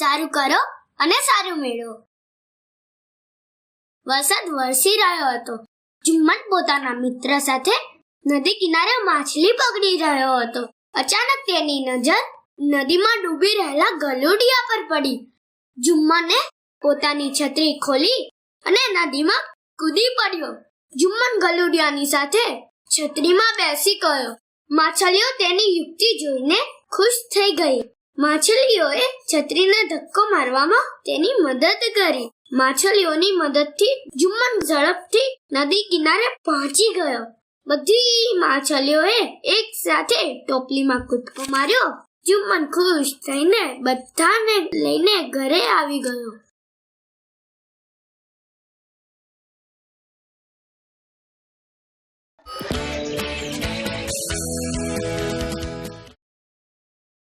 સારું કરો અને સારું મેળવો. વરસાદ વરસી રહ્યો હતો. જુમ્મન પોતાના મિત્ર સાથે નદી કિનારે માછલી પકડી રહ્યો હતો. અચાનક તેની નજર નદીમાં ડૂબી રહેલા ગલુડિયા પર પડી. જુમ્મને પોતાની છત્રી ખોલી અને નદીમાં કૂદી પડ્યો. જુમ્મન ગલુડિયાની સાથે છત્રીમાં બેસી ગયો. માછલીઓ તેની યુક્તિ જોઈને ખુશ થઈ ગઈ. માછલીઓએ છત્રીને ધક્કો મારવામાં તેની મદદ કરી. માછલીઓની મદદથી જુમ્મન ઝડપથી નદી કિનારે પહોંચી ગયો. બધી માછલીઓએ એક સાથે ટોપલીમાં કૂદકો માર્યો. જુમ્મન ખુશ થઈને બધાને લઈને ઘરે આવી ગયો.